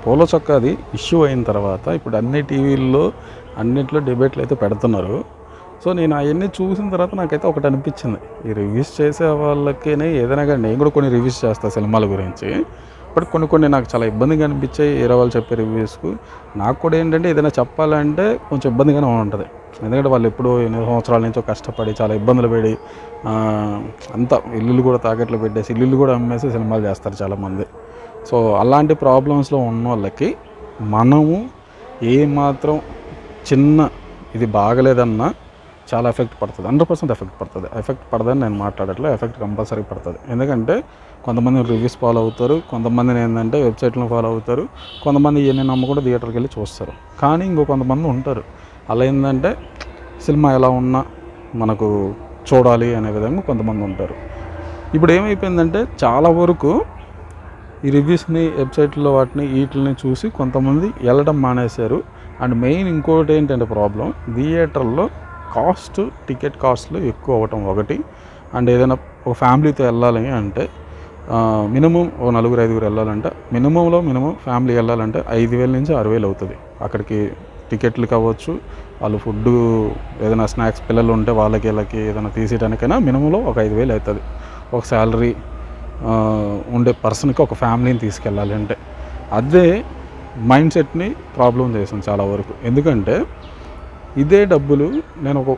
Polo చొక్కాది issue అయిన తర్వాత ఇప్పుడు అన్ని టీవీల్లో అన్నిట్లో డిబేట్లు అయితే పెడుతున్నారు. సో నేను అవన్నీ చూసిన తర్వాత నాకైతే ఒకటి అనిపించింది, ఈ రివ్యూస్ చేసే వాళ్ళకేనే ఏదైనా కానీ నేను కూడా కొన్ని రివ్యూస్ చేస్తాను సినిమాల గురించి. బట్ కొన్ని నాకు చాలా ఇబ్బందిగా అనిపించాయి వేరే వాళ్ళు చెప్పే రివ్యూస్కు. నాకు కూడా ఏంటంటే ఏదైనా చెప్పాలంటే కొంచెం ఇబ్బందిగానే ఉంటుంది. ఎందుకంటే వాళ్ళు ఎప్పుడో ఎన్నో సంవత్సరాల నుంచో కష్టపడి చాలా ఇబ్బందులు పడి అంతా ఇల్లులు కూడా తాకట్లు పెట్టేసి ఇల్లులు కూడా అమ్మేసి సినిమాలు చేస్తారు చాలామంది. సో అలాంటి ప్రాబ్లమ్స్లో ఉన్న వాళ్ళకి మనము ఏమాత్రం చిన్న ఇది బాగలేదన్నా చాలా ఎఫెక్ట్ పడుతుంది, 100% ఎఫెక్ట్ పడుతుంది. ఎఫెక్ట్ పడదని నేను మాట్లాడట్లే, ఎఫెక్ట్ కంపల్సరీ పడుతుంది. ఎందుకంటే కొంతమంది రివ్యూస్ ఫాలో అవుతారు, కొంతమందిని ఏంటంటే వెబ్సైట్లను ఫాలో అవుతారు, కొంతమంది ఇవన్నీ నమ్మకుండా థియేటర్కి వెళ్ళి చూస్తారు. కానీ ఇంకో కొంతమంది ఉంటారు అలా ఏంటంటే సినిమా ఎలా ఉన్నా మనకు చూడాలి అనే విధంగా కొంతమంది ఉంటారు. ఇప్పుడు ఏమైపోయిందంటే చాలా వరకు ఈ రివ్యూస్ని వెబ్సైట్లో వీటిని చూసి కొంతమంది వెళ్ళడం మానేశారు. అండ్ మెయిన్ ఇంకోటి ఏంటంటే ప్రాబ్లం, థియేటర్లో టికెట్ కాస్ట్లు ఎక్కువ అవ్వటం ఒకటి. అండ్ ఏదైనా ఒక ఫ్యామిలీతో వెళ్ళాలి అంటే మినిమం ఓ 4-5 వెళ్ళాలంటే మినిమం ఫ్యామిలీ వెళ్ళాలంటే 5,000 నుంచి 6,000 అవుతుంది. అక్కడికి టికెట్లు కావచ్చు, వాళ్ళు ఫుడ్ ఏదైనా స్నాక్స్ పిల్లలు ఉంటే వాళ్ళకి ఏదైనా తీసేయడానికైనా మినిమంలో ఒక 5,000 అవుతుంది. ఒక శాలరీ ఉండే పర్సన్కి ఒక ఫ్యామిలీని తీసుకెళ్ళాలి అంటే అదే మైండ్ సెట్ని ప్రాబ్లం చేసింది చాలా వరకు. ఎందుకంటే ఇదే డబ్బులు నేను ఒక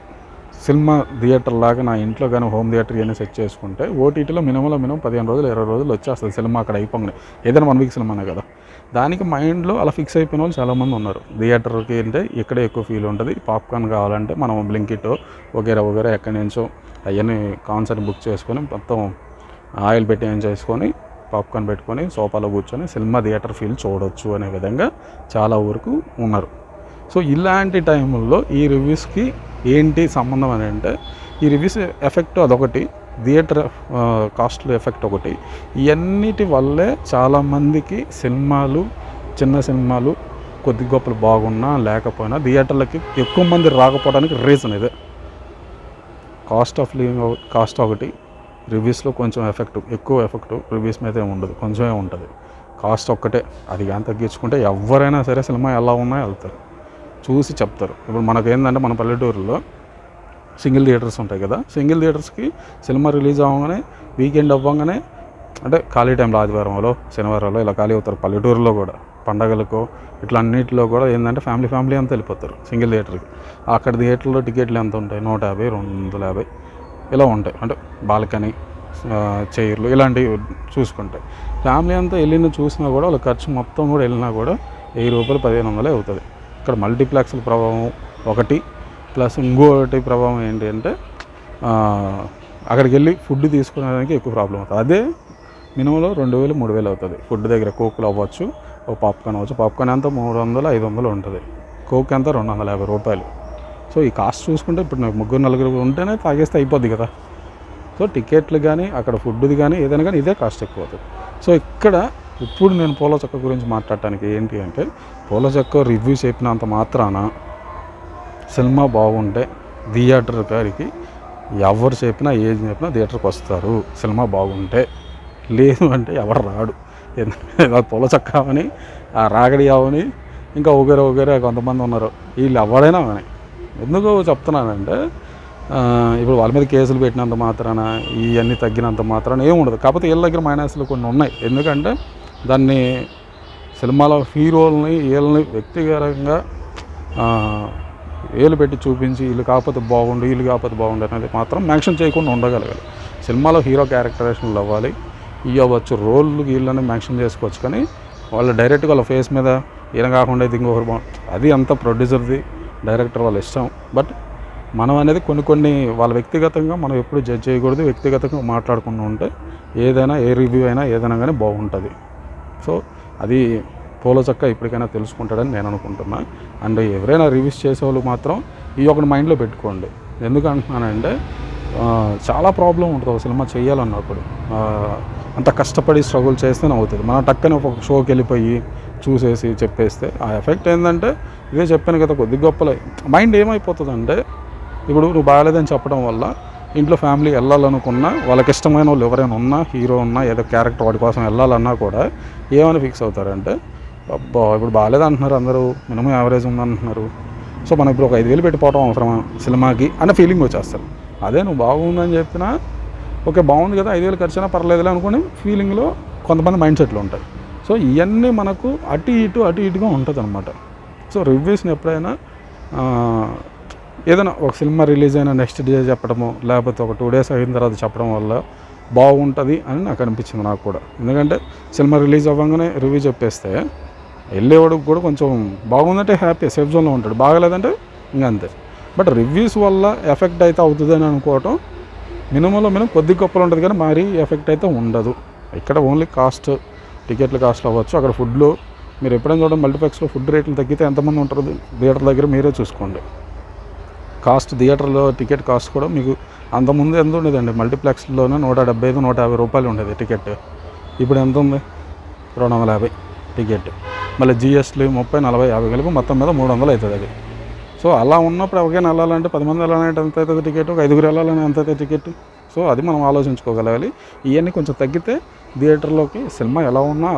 సినిమా థియేటర్ లాగా నా ఇంట్లో కానీ హోమ్ థియేటర్ కానీ సెట్ చేసుకుంటే ఓటీటీలో మినిమం 15 రోజులు 20 రోజులు వచ్చేస్తుంది సినిమా అక్కడ అయిపోగానే. ఏదైనా 1 వీక్ సినిమానే కదా, దానికి మైండ్లో అలా ఫిక్స్ అయిపోయిన వాళ్ళు చాలామంది ఉన్నారు. థియేటర్కి అంటే ఇక్కడే ఎక్కువ ఫీల్ ఉంటుంది, పాప్కార్న్ కావాలంటే మనం బ్లింకిట్ వగేరా ఎక్కడి నుంచో అవన్నీ కాన్సర్ట్ బుక్ చేసుకొని మొత్తం ఆయిల్ పెట్టి ఏం చేసుకొని పాప్కార్న్ పెట్టుకొని సోఫాలో కూర్చొని సినిమా థియేటర్ ఫీల్ చూడవచ్చు అనే విధంగా చాలా వరకు ఉన్నారు. సో ఇలాంటి టైంలో ఈ రివ్యూస్కి ఏంటి సంబంధం అని అంటే, ఈ రివ్యూస్ ఎఫెక్ట్ అదొకటి, థియేటర్ కాస్ట్లో ఎఫెక్ట్ ఒకటి. ఇవన్నిటి వల్లే చాలామందికి చిన్న సినిమాలు కొద్ది గొప్పలు బాగున్నా లేకపోయినా థియేటర్లకి ఎక్కువ మంది రాకపోవడానికి రీజన్ ఇదే. కాస్ట్ ఒకటి, రివ్యూస్లో కొంచెం ఎక్కువ ఎఫెక్ట్ రివ్యూస్ మీద ఏమి ఉండదు, కొంచెమే ఉంటుంది. కాస్ట్ ఒక్కటే, అది కానీ తగ్గించుకుంటే ఎవరైనా సరే సినిమా ఎలా ఉన్నా వెళ్తారు, చూసి చెప్తారు. ఇప్పుడు మనకేంటంటే మన పల్లెటూరులో సింగిల్ థియేటర్స్ ఉంటాయి కదా, సింగిల్ థియేటర్స్కి సినిమా రిలీజ్ అవ్వగానే వీకెండ్ అవ్వగానే అంటే ఖాళీ టైంలో ఆదివారంలో శనివారంలో ఇలా ఖాళీ అవుతారు. పల్లెటూరులో కూడా పండగలకు ఇట్లా అన్నింటిలో కూడా ఏంటంటే ఫ్యామిలీ అంతా వెళ్ళిపోతారు సింగిల్ థియేటర్కి. అక్కడ థియేటర్లో టికెట్లు ఎంత ఉంటాయి, 150, 250 ఇలా ఉంటాయి. అంటే బాల్కనీ, చైర్లు ఇలాంటివి చూసుకుంటే ఫ్యామిలీ అంతా వెళ్ళిన చూసినా కూడా వాళ్ళ ఖర్చు మొత్తం కూడా వెళ్ళినా కూడా 1000 రూపాయలు 1500 అవుతుంది. ఇక్కడ మల్టీప్లెక్స్ల ప్రభావం ఒకటి, ప్లస్ ఇంకోటి ప్రభావం ఏంటి అంటే అక్కడికి వెళ్ళి ఫుడ్ తీసుకునేదానికి ఎక్కువ ప్రాబ్లం అవుతుంది. అదే మినిమంలో 2,000, 3,000 అవుతుంది. ఫుడ్ దగ్గర కోక్లు అవ్వచ్చు, ఒక పాప్కార్న్ అవ్వచ్చు. పాప్కార్న్ ఎంత 300, 500 ఉంటుంది, కోక్ ఎంత 250 రూపాయలు. సో ఈ కాస్ట్ చూసుకుంటే ఇప్పుడు నాకు 3-4 ఉంటేనే తాగేస్తే అయిపోద్ది కదా. సో టికెట్లు కానీ అక్కడ ఫుడ్ది కానీ ఏదైనా కానీ ఇదే కాస్ట్ ఎక్కువ అవుతుంది. సో ఇక్కడ ఇప్పుడు నేను పోలో చొక్క గురించి మాట్లాడటానికి ఏంటి అంటే, పోలో చొక్క రివ్యూ చెప్పినంత మాత్రాన సినిమా బాగుంటే థియేటర్ గారికి ఎవరు చెప్పినా ఏది చెప్పినా థియేటర్కి వస్తారు సినిమా బాగుంటే. లేదు అంటే ఎవరు రాడు. పోలో చొక్క అవని, ఆ రాగడి అవని, ఇంకా ఒకరే కొంతమంది ఉన్నారు. వీళ్ళు ఎవరైనా కానీ ఎందుకు చెప్తున్నానంటే, ఇప్పుడు వాళ్ళ మీద కేసులు పెట్టినంత మాత్రాన ఇవన్నీ తగ్గినంత మాత్రాన ఏముండదు. కాకపోతే వీళ్ళ దగ్గర మైనస్లు కొన్ని ఉన్నాయి. ఎందుకంటే దాన్ని సినిమాలో హీరోలని వీళ్ళని వ్యక్తిగతంగా వేలు పెట్టి చూపించి వీళ్ళు కాకపోతే బాగుండు అనేది మాత్రం మెన్షన్ చేయకుండా ఉండగలగాలి. సినిమాలో హీరో క్యారెక్టరేషన్లు అవ్వాలి, ఇవ్వచ్చు, రోళ్ళు వీళ్ళని మెన్షన్ చేసుకోవచ్చు. కానీ వాళ్ళు డైరెక్ట్గా వాళ్ళ ఫేస్ మీద ఈయన కాకుండా ఇది ఇంకొకరు అది అంతా ప్రొడ్యూసర్ది, డైరెక్టర్ వాళ్ళ ఇష్టం. బట్ మనం అనేది కొన్ని వాళ్ళ వ్యక్తిగతంగా మనం ఎప్పుడు జడ్జ్ చేయకూడదు. వ్యక్తిగతంగా మాట్లాడకుండా ఉంటే ఏదైనా ఏ రివ్యూ అయినా ఏదైనా కానీ బాగుంటుంది. సో అది పోలో చొక్క ఇప్పటికైనా తెలుసుకుంటాడని నేను అనుకుంటున్నా. అండ్ ఎవరైనా రివ్యూస్ చేసేవాళ్ళు మాత్రం ఈ ఒకటి మైండ్లో పెట్టుకోండి. ఎందుకు అంటున్నానంటే చాలా ప్రాబ్లం ఉంటుంది ఒక సినిమా చేయాలన్నప్పుడు. అంత కష్టపడి స్ట్రగుల్ చేస్తేనే అవుతుంది. మనం టక్కని ఒక షోకి వెళ్ళిపోయి చూసేసి చెప్పేస్తే ఆ ఎఫెక్ట్ ఏంటంటే ఇదే చెప్పాను కదా, కొద్ది గొప్పలే మైండ్ ఏమైపోతుందంటే, ఇప్పుడు నువ్వు బాగాలేదని చెప్పడం వల్ల ఇంట్లో ఫ్యామిలీ వెళ్ళాలనుకున్నా, వాళ్ళకి ఇష్టమైన వాళ్ళు ఎవరైనా ఉన్నా, హీరో ఉన్నా, ఏదో క్యారెక్టర్ వాడి కోసం వెళ్ళాలన్నా కూడా ఏమైనా ఫిక్స్ అవుతారంటే అబ్బా ఇప్పుడు బాగాలేదు అంటున్నారు అందరూ, మినిమం యావరేజ్ ఉందంటున్నారు. సో మనం ఇప్పుడు ఒక 5,000 పెట్టిపోవడం అవసరమా సినిమాకి అన్న ఫీలింగ్ వచ్చేస్తారు. అదే నువ్వు బాగుందని చెప్పినా ఓకే బాగుంది కదా 5,000 ఖర్చైనా పర్లేదులే అనుకుని ఫీలింగ్లో కొంతమంది మైండ్ సెట్లు ఉంటాయి. సో ఇవన్నీ మనకు అటు ఇటుగా ఉంటుంది అనమాట. సో రివ్యూస్ని ఎప్పుడైనా ఏదైనా ఒక సినిమా రిలీజ్ అయిన నెక్స్ట్ డే చెప్పడము, లేకపోతే ఒక 2 days అయిన తర్వాత చెప్పడం వల్ల బాగుంటుంది అని నాకు అనిపించింది. నాకు కూడా ఎందుకంటే సినిమా రిలీజ్ అవ్వగానే రివ్యూ చెప్పేస్తే వెళ్ళేవాడికి కూడా కొంచెం బాగుందంటే హ్యాపీ సేఫ్ జోన్లో ఉంటాడు, బాగాలేదంటే ఇంకా అంతే. బట్ రివ్యూస్ వల్ల ఎఫెక్ట్ అయితే అవుతుంది అని అనుకోవటం మినిమం కొద్ది గొప్పలు ఉంటుంది, కానీ మరీ ఎఫెక్ట్ అయితే ఉండదు. ఇక్కడ ఓన్లీ కాస్ట్, టికెట్ల కాస్ట్ అవ్వచ్చు. అక్కడ ఫుడ్లో మీరు ఎప్పుడైనా చూడండి, మల్టీప్లెక్స్లో ఫుడ్ రేట్లు తగ్గితే ఎంతమంది ఉంటారు థియేటర్ దగ్గర మీరే చూసుకోండి. కాస్ట్ థియేటర్లో టికెట్ కాస్ట్ కూడా మీకు అంతకుముందు ఎంత ఉండేదండి, మల్టీప్లెక్స్లోనే 175, 150 రూపాయలు ఉండేది టికెట్. ఇప్పుడు ఎంత ఉంది? 250 టికెట్. మళ్ళీ జిఎస్టీ 30, 40, 50 కలిపి మొత్తం మీద 300 అవుతుంది అది. సో అలా ఉన్నప్పుడు ఎవరికైనా వెళ్ళాలంటే 10 మంది వెళ్ళాలంటే ఎంత అవుతుంది టికెట్, ఒక 5 వెళ్ళాలని ఎంత అవుతుంది టికెట్. సో అది మనం ఆలోచించుకోగలగాలి. ఇవన్నీ కొంచెం తగ్గితే థియేటర్లోకి సినిమా ఎలా ఉన్నా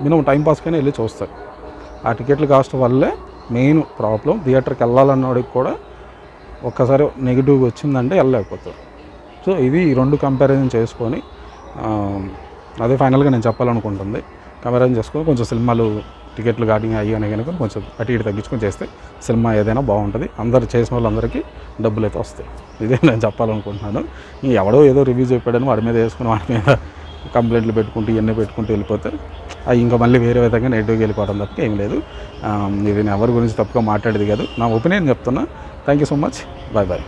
మినిమం టైంపాస్కైనా వెళ్ళి చూస్తారు. ఆ టికెట్ల కాస్ట్ వల్లే మెయిన్ ప్రాబ్లం. థియేటర్కి వెళ్ళాలన్నోడికి కూడా ఒక్కసారి నెగిటివ్గా వచ్చిందంటే వెళ్ళలేకపోతారు. సో ఇది ఈ 2 కంపారిజన్ చేసుకొని అదే ఫైనల్గా నేను చెప్పాలనుకుంటుంది. కంపారిజన్ చేసుకొని కొంచెం సినిమాలు టికెట్లు కానీ అయ్యి కనుక కొంచెం అటు ఇటు తగ్గించుకొని చేస్తే సినిమా ఏదైనా బాగుంటుంది. అందరు చేసిన వాళ్ళందరికీ డబ్బులు అయితే వస్తాయి. ఇదే నేను చెప్పాలనుకుంటున్నాను. ఎవడో ఏదో రివ్యూ చెప్పాడని వాడి మీద వేసుకుని వాడి మీద కంప్లైంట్లు పెట్టుకుంటూ ఇవన్నీ పెట్టుకుంటూ వెళ్ళిపోతే అవి ఇంకా మళ్ళీ వేరే విధంగా నెగిటివ్గా వెళ్ళిపోవడం తప్ప ఏం లేదు. ఇది నేను ఎవరి గురించి తప్పుగా మాట్లాడేది కాదు, నా ఒపీనియన్ చెప్తున్నా. Thank you so much. Bye.